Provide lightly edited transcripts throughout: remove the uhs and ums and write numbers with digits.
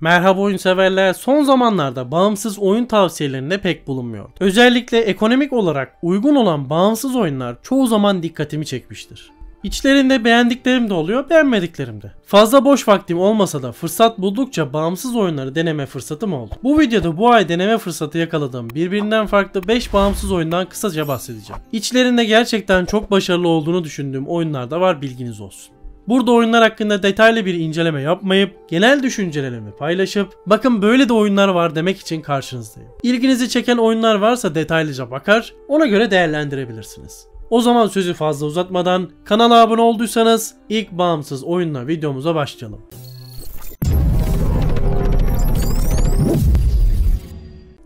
Merhaba oyun severler, son zamanlarda bağımsız oyun tavsiyelerinde pek bulunmuyor. Özellikle ekonomik olarak uygun olan bağımsız oyunlar çoğu zaman dikkatimi çekmiştir. İçlerinde beğendiklerim de oluyor, beğenmediklerim de. Fazla boş vaktim olmasa da fırsat buldukça bağımsız oyunları deneme fırsatım oldu. Bu videoda bu ay deneme fırsatı yakaladığım birbirinden farklı 5 bağımsız oyundan kısaca bahsedeceğim. İçlerinde gerçekten çok başarılı olduğunu düşündüğüm oyunlar da var, bilginiz olsun. Burada oyunlar hakkında detaylı bir inceleme yapmayıp genel düşüncelerimi paylaşıp bakın böyle de oyunlar var demek için karşınızdayım. İlginizi çeken oyunlar varsa detaylıca bakar, ona göre değerlendirebilirsiniz. O zaman sözü fazla uzatmadan kanala abone olduysanız ilk bağımsız oyunla videomuza başlayalım.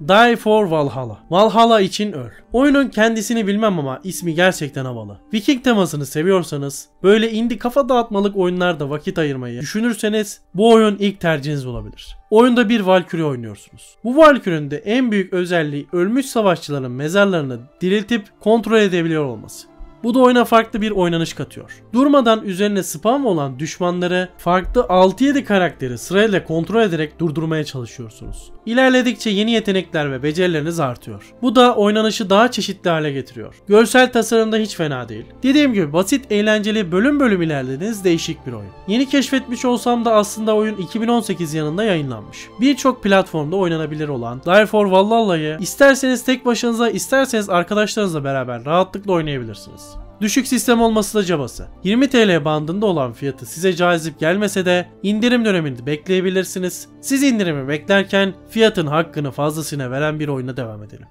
Die for Valhalla. Valhalla için öl. Oyunun kendisini bilmem ama ismi gerçekten havalı. Viking temasını seviyorsanız, böyle indie kafa dağıtmalık oyunlarda vakit ayırmayı düşünürseniz bu oyun ilk tercihiniz olabilir. Oyunda bir Valkyrie oynuyorsunuz. Bu Valkyrie'nin de en büyük özelliği ölmüş savaşçıların mezarlarını diriltip kontrol edebiliyor olması. Bu da oyuna farklı bir oynanış katıyor. Durmadan üzerine spam olan düşmanları farklı 6-7 karakteri sırayla kontrol ederek durdurmaya çalışıyorsunuz. İlerledikçe yeni yetenekler ve becerileriniz artıyor. Bu da oynanışı daha çeşitli hale getiriyor. Görsel tasarımda hiç fena değil. Dediğim gibi basit, eğlenceli, bölüm bölüm ilerlediğiniz değişik bir oyun. Yeni keşfetmiş olsam da aslında oyun 2018 yılında yayınlanmış. Birçok platformda oynanabilir olan Die for Valhalla'yı isterseniz tek başınıza, isterseniz arkadaşlarınızla beraber rahatlıkla oynayabilirsiniz. Düşük sistem olması da cabası. 20 TL bandında olan fiyatı size cazip gelmese de indirim dönemini bekleyebilirsiniz. Siz indirimi beklerken fiyatın hakkını fazlasıyla veren bir oyuna devam edelim.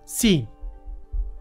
Scene.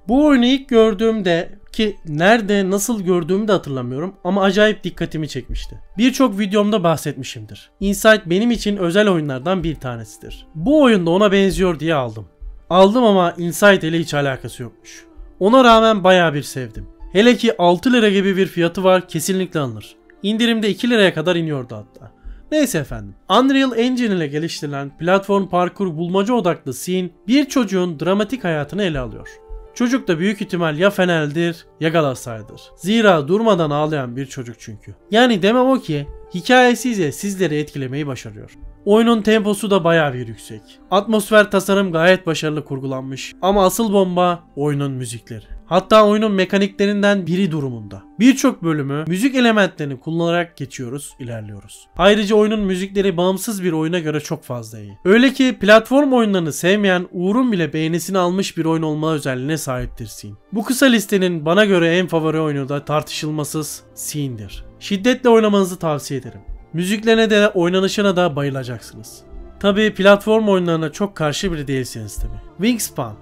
Bu oyunu ilk gördüğümde, ki nerede nasıl gördüğümü de hatırlamıyorum ama acayip dikkatimi çekmişti. Birçok videomda bahsetmişimdir. Inside benim için özel oyunlardan bir tanesidir. Bu oyunda ona benziyor diye aldım. Aldım ama Inside ile hiç alakası yokmuş. Ona rağmen bayağı bir sevdim. Hele ki 6 lira gibi bir fiyatı var, kesinlikle alınır. İndirimde 2 liraya kadar iniyordu hatta. Neyse efendim. Unreal Engine ile geliştirilen platform parkur bulmaca odaklı Scene bir çocuğun dramatik hayatını ele alıyor. Çocuk da büyük ihtimal ya Fener'dir ya Galatasaray'dır. Zira durmadan ağlayan bir çocuk çünkü. Yani demem o ki hikayesiyle sizleri etkilemeyi başarıyor. Oyunun temposu da bayağı bir yüksek. Atmosfer tasarım gayet başarılı kurgulanmış ama asıl bomba oyunun müzikleri. Hatta oyunun mekaniklerinden biri durumunda. Birçok bölümü müzik elementlerini kullanarak geçiyoruz, ilerliyoruz. Ayrıca oyunun müzikleri bağımsız bir oyuna göre çok fazla iyi. Öyle ki platform oyunlarını sevmeyen Uğur'un bile beğenisini almış bir oyun olma özelliğine sahiptir Scene. Bu kısa listenin bana göre en favori oyunu da tartışılmasız Scene'dir. Şiddetle oynamanızı tavsiye ederim. Müziklerine de oynanışına da bayılacaksınız. Tabii platform oyunlarına çok karşı biri değilsiniz tabii. Wingspan.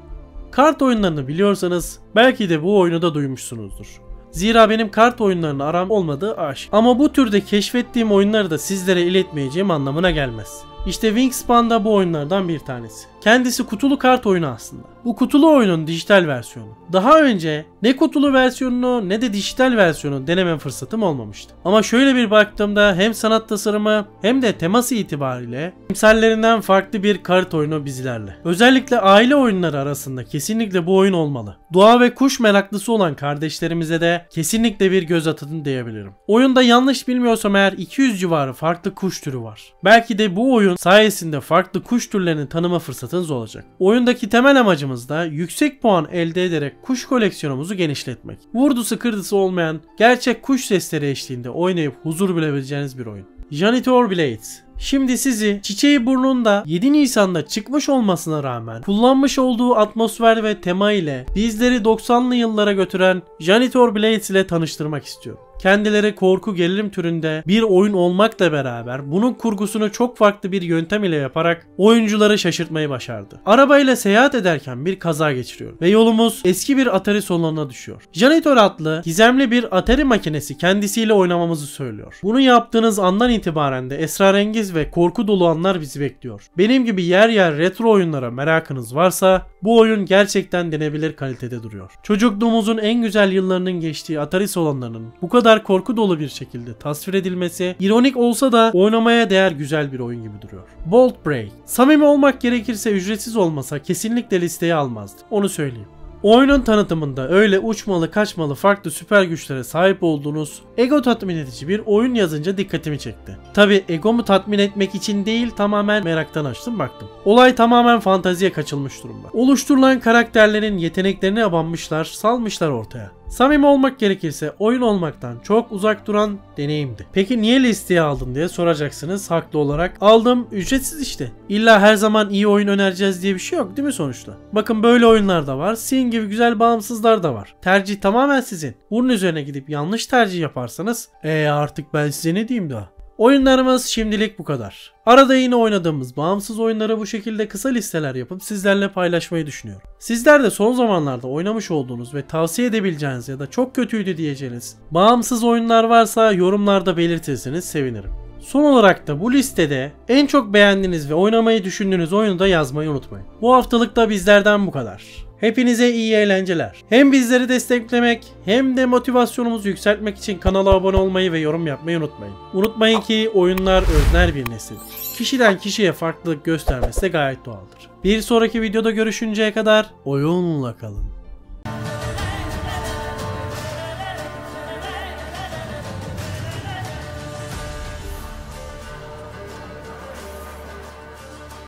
Kart oyunlarını biliyorsanız belki de bu oyunu da duymuşsunuzdur. Zira benim kart oyunlarına aram olmadığı aşk. Ama bu türde keşfettiğim oyunları da sizlere iletmeyeceğim anlamına gelmez. İşte Wingspan da bu oyunlardan bir tanesi. Kendisi kutulu kart oyunu aslında. Bu kutulu oyunun dijital versiyonu. Daha önce ne kutulu versiyonunu ne de dijital versiyonu deneme fırsatım olmamıştı. Ama şöyle bir baktığımda hem sanat tasarımı hem de teması itibariyle emsallerinden farklı bir kart oyunu bizlerle. Özellikle aile oyunları arasında kesinlikle bu oyun olmalı. Doğa ve kuş meraklısı olan kardeşlerimize de kesinlikle bir göz atın diyebilirim. Oyunda yanlış bilmiyorsam eğer 200 civarı farklı kuş türü var. Belki de bu oyun sayesinde farklı kuş türlerini tanıma fırsatınız olacak. Oyundaki temel amacımız da yüksek puan elde ederek kuş koleksiyonumuzu genişletmek. Vurdusu kırdısı olmayan gerçek kuş sesleri eşliğinde oynayıp huzur bulabileceğiniz bir oyun. Janitor Blades. Şimdi sizi çiçeği burnunda 7 Nisan'da çıkmış olmasına rağmen kullanmış olduğu atmosfer ve tema ile bizleri 90'lı yıllara götüren Janitor Blades ile tanıştırmak istiyorum. Kendileri korku gerilim türünde bir oyun olmakla beraber bunun kurgusunu çok farklı bir yöntem ile yaparak oyuncuları şaşırtmayı başardı. Arabayla seyahat ederken bir kaza geçiriyor ve yolumuz eski bir Atari salonuna düşüyor. Janitor adlı gizemli bir Atari makinesi kendisiyle oynamamızı söylüyor. Bunu yaptığınız andan itibaren de esrarengiz ve korku dolu anlar bizi bekliyor. Benim gibi yer yer retro oyunlara merakınız varsa bu oyun gerçekten denebilir kalitede duruyor. Çocukluğumuzun en güzel yıllarının geçtiği Atari salonlarının bu kadar korku dolu bir şekilde tasvir edilmesi ironik olsa da oynamaya değer güzel bir oyun gibi duruyor. Bolt Break. Samimi olmak gerekirse ücretsiz olmasa kesinlikle listeye almazdım. Onu söyleyeyim. Oyunun tanıtımında öyle uçmalı kaçmalı farklı süper güçlere sahip olduğunuz ego tatmin edici bir oyun yazınca dikkatimi çekti. Tabi egomu tatmin etmek için değil, tamamen meraktan açtım baktım. Olay tamamen fanteziye kaçılmış durumda. Oluşturulan karakterlerin yeteneklerine abanmışlar, salmışlar ortaya. Samimi olmak gerekirse oyun olmaktan çok uzak duran deneyimdi. Peki niye listeye aldın diye soracaksınız haklı olarak. Aldım, ücretsiz işte. İlla her zaman iyi oyun önereceğiz diye bir şey yok değil mi sonuçta? Bakın böyle oyunlar da var. Sin gibi güzel bağımsızlar da var. Tercih tamamen sizin. Bunun üzerine gidip yanlış tercih yaparsanız artık ben size ne diyeyim daha. Oyunlarımız şimdilik bu kadar. Arada yine oynadığımız bağımsız oyunları bu şekilde kısa listeler yapıp sizlerle paylaşmayı düşünüyorum. Sizler de son zamanlarda oynamış olduğunuz ve tavsiye edebileceğiniz ya da çok kötüydü diyeceğiniz bağımsız oyunlar varsa yorumlarda belirtirseniz sevinirim. Son olarak da bu listede en çok beğendiğiniz ve oynamayı düşündüğünüz oyunu da yazmayı unutmayın. Bu haftalık da bizlerden bu kadar. Hepinize iyi eğlenceler. Hem bizleri desteklemek hem de motivasyonumuzu yükseltmek için kanala abone olmayı ve yorum yapmayı unutmayın. Unutmayın ki oyunlar özner bir nesildir. Kişiden kişiye farklılık göstermesi de gayet doğaldır. Bir sonraki videoda görüşünceye kadar oyunla kalın.